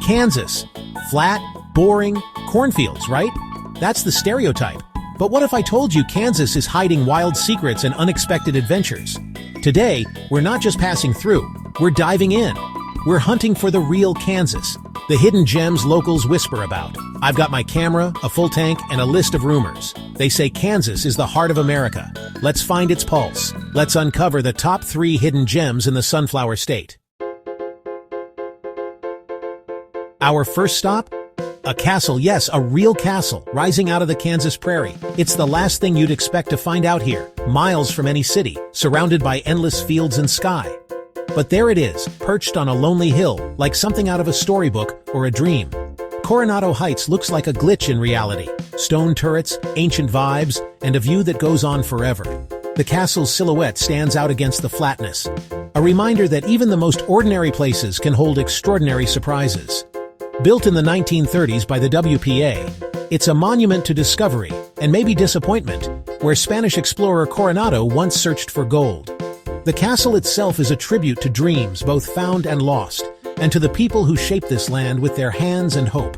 Kansas. Flat, boring, cornfields, right? That's the stereotype. But what if I told you Kansas is hiding wild secrets and unexpected adventures? Today, we're not just passing through, we're diving in. We're hunting for the real Kansas, the hidden gems locals whisper about. I've got my camera, a full tank, and a list of rumors. They say Kansas is the heart of America. Let's find its pulse. Let's uncover the top 3 hidden gems in the Sunflower State. Our first stop? A castle, yes, a real castle, rising out of the Kansas prairie. It's the last thing you'd expect to find out here, miles from any city, surrounded by endless fields and sky. But there it is, perched on a lonely hill, like something out of a storybook or a dream. Coronado Heights looks like a glitch in reality. Stone turrets, ancient vibes, and a view that goes on forever. The castle's silhouette stands out against the flatness, a reminder that even the most ordinary places can hold extraordinary surprises. Built in the 1930s by the WPA, it's a monument to discovery, and maybe disappointment, where Spanish explorer Coronado once searched for gold. The castle itself is a tribute to dreams both found and lost, and to the people who shaped this land with their hands and hope.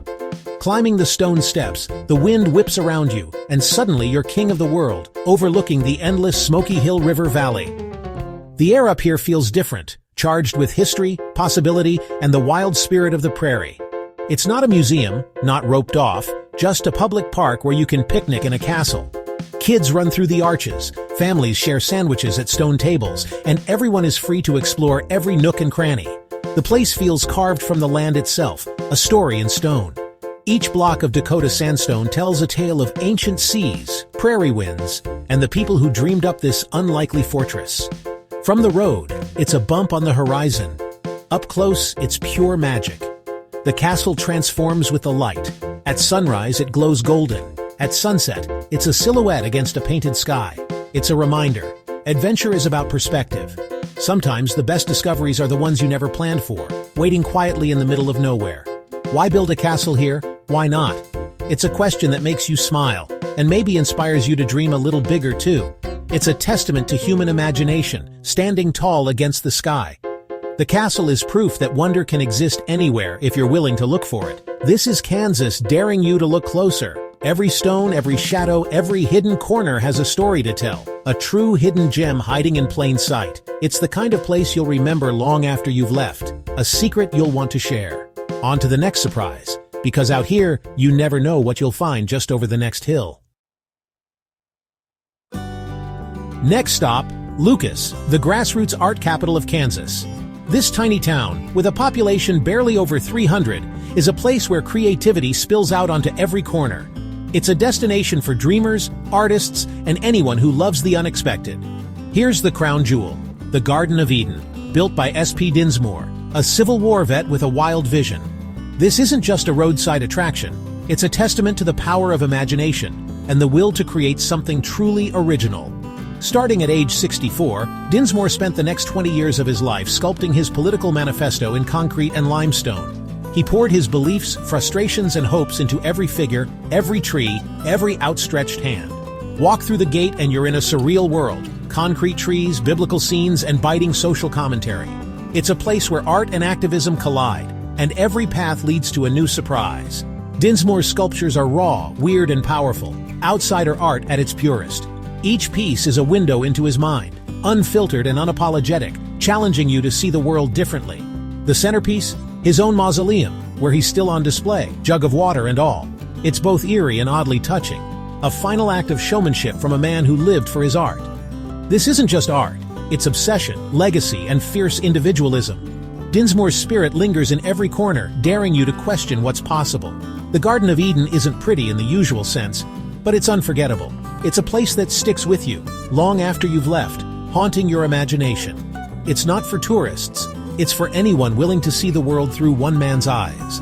Climbing the stone steps, the wind whips around you, and suddenly you're king of the world, overlooking the endless Smoky Hill River Valley. The air up here feels different, charged with history, possibility, and the wild spirit of the prairie. It's not a museum, not roped off, just a public park where you can picnic in a castle. Kids run through the arches, families share sandwiches at stone tables, and everyone is free to explore every nook and cranny. The place feels carved from the land itself, a story in stone. Each block of Dakota sandstone tells a tale of ancient seas, prairie winds, and the people who dreamed up this unlikely fortress. From the road, it's a bump on the horizon. Up close, it's pure magic. The castle transforms with the light. At sunrise, it glows golden. At sunset, it's a silhouette against a painted sky. It's a reminder. Adventure is about perspective. Sometimes the best discoveries are the ones you never planned for, waiting quietly in the middle of nowhere. Why build a castle here? Why not? It's a question that makes you smile, and maybe inspires you to dream a little bigger too. It's a testament to human imagination, standing tall against the sky. The castle is proof that wonder can exist anywhere if you're willing to look for it. This is Kansas daring you to look closer. Every stone, every shadow, every hidden corner has a story to tell. A true hidden gem hiding in plain sight. It's the kind of place you'll remember long after you've left. A secret you'll want to share. On to the next surprise. Because out here, you never know what you'll find just over the next hill. Next stop, Lucas, the grassroots art capital of Kansas. This tiny town, with a population barely over 300, is a place where creativity spills out onto every corner. It's a destination for dreamers, artists, and anyone who loves the unexpected. Here's the crown jewel, the Garden of Eden, built by S.P. Dinsmore, a Civil War vet with a wild vision. This isn't just a roadside attraction, it's a testament to the power of imagination and the will to create something truly original. Starting at age 64, Dinsmore spent the next 20 years of his life sculpting his political manifesto in concrete and limestone. He poured his beliefs, frustrations, and hopes into every figure, every tree, every outstretched hand. Walk through the gate and you're in a surreal world. Concrete trees, biblical scenes, and biting social commentary. It's a place where art and activism collide, and every path leads to a new surprise. Dinsmore's sculptures are raw, weird, and powerful, outsider art at its purest. Each piece is a window into his mind, unfiltered and unapologetic, challenging you to see the world differently. The centerpiece? His own mausoleum, where he's still on display, jug of water and all. It's both eerie and oddly touching, a final act of showmanship from a man who lived for his art. This isn't just art, it's obsession, legacy, and fierce individualism. Dinsmore's spirit lingers in every corner, daring you to question what's possible. The Garden of Eden isn't pretty in the usual sense, but it's unforgettable. It's a place that sticks with you, long after you've left, haunting your imagination. It's not for tourists, it's for anyone willing to see the world through one man's eyes.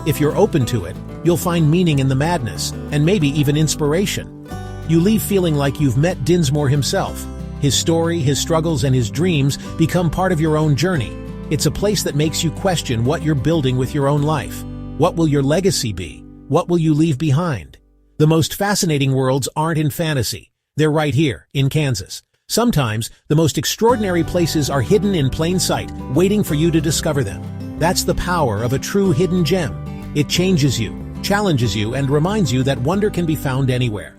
If you're open to it, you'll find meaning in the madness, and maybe even inspiration. You leave feeling like you've met Dinsmore himself. His story, his struggles, and his dreams become part of your own journey. It's a place that makes you question what you're building with your own life. What will your legacy be? What will you leave behind? The most fascinating worlds aren't in fantasy. They're right here, in Kansas. Sometimes, the most extraordinary places are hidden in plain sight, waiting for you to discover them. That's the power of a true hidden gem. It changes you, challenges you, and reminds you that wonder can be found anywhere.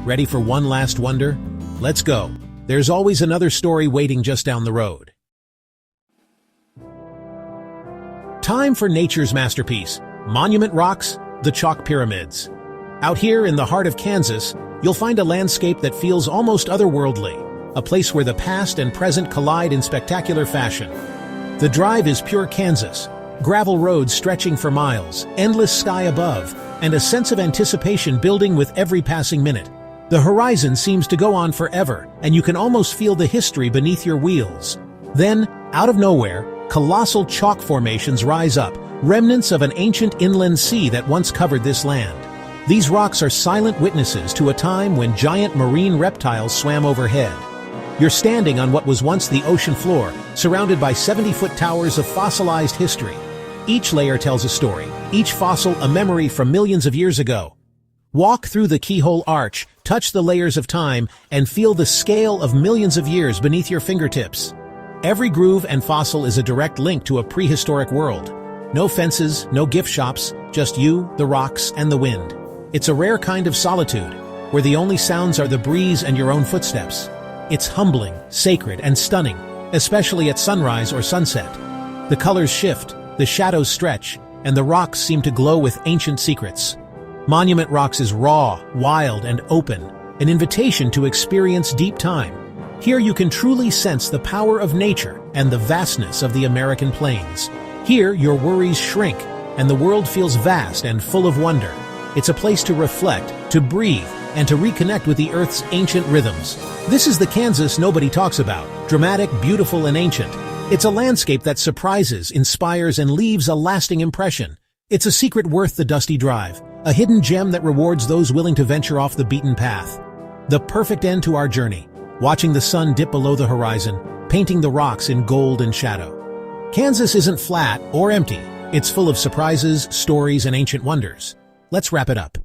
Ready for one last wonder? Let's go. There's always another story waiting just down the road. Time for nature's masterpiece, Monument Rocks, the Chalk Pyramids. Out here in the heart of Kansas, you'll find a landscape that feels almost otherworldly, a place where the past and present collide in spectacular fashion. The drive is pure Kansas, gravel roads stretching for miles, endless sky above, and a sense of anticipation building with every passing minute. The horizon seems to go on forever, and you can almost feel the history beneath your wheels. Then, out of nowhere, colossal chalk formations rise up, remnants of an ancient inland sea that once covered this land. These rocks are silent witnesses to a time when giant marine reptiles swam overhead. You're standing on what was once the ocean floor, surrounded by 70-foot towers of fossilized history. Each layer tells a story, each fossil a memory from millions of years ago. Walk through the keyhole arch, touch the layers of time, and feel the scale of millions of years beneath your fingertips. Every groove and fossil is a direct link to a prehistoric world. No fences, no gift shops, just you, the rocks, and the wind. It's a rare kind of solitude, where the only sounds are the breeze and your own footsteps. It's humbling, sacred, and stunning, especially at sunrise or sunset. The colors shift, the shadows stretch, and the rocks seem to glow with ancient secrets. Monument Rocks is raw, wild, and open, an invitation to experience deep time. Here you can truly sense the power of nature and the vastness of the American plains. Here your worries shrink, and the world feels vast and full of wonder. It's a place to reflect, to breathe, and to reconnect with the Earth's ancient rhythms. This is the Kansas nobody talks about, dramatic, beautiful, and ancient. It's a landscape that surprises, inspires, and leaves a lasting impression. It's a secret worth the dusty drive, a hidden gem that rewards those willing to venture off the beaten path. The perfect end to our journey, watching the sun dip below the horizon, painting the rocks in gold and shadow. Kansas isn't flat or empty. It's full of surprises, stories, and ancient wonders. Let's wrap it up.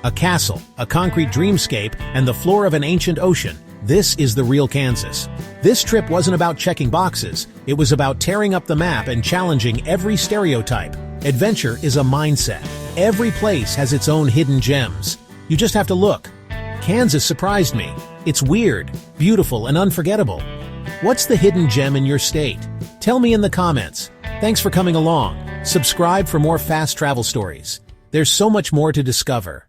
A castle, a concrete dreamscape, and the floor of an ancient ocean. This is the real Kansas. This trip wasn't about checking boxes. It was about tearing up the map and challenging every stereotype. Adventure is a mindset. Every place has its own hidden gems. You just have to look. Kansas surprised me. It's weird, beautiful, and unforgettable. What's the hidden gem in your state? Tell me in the comments. Thanks for coming along. Subscribe for more fast travel stories. There's so much more to discover.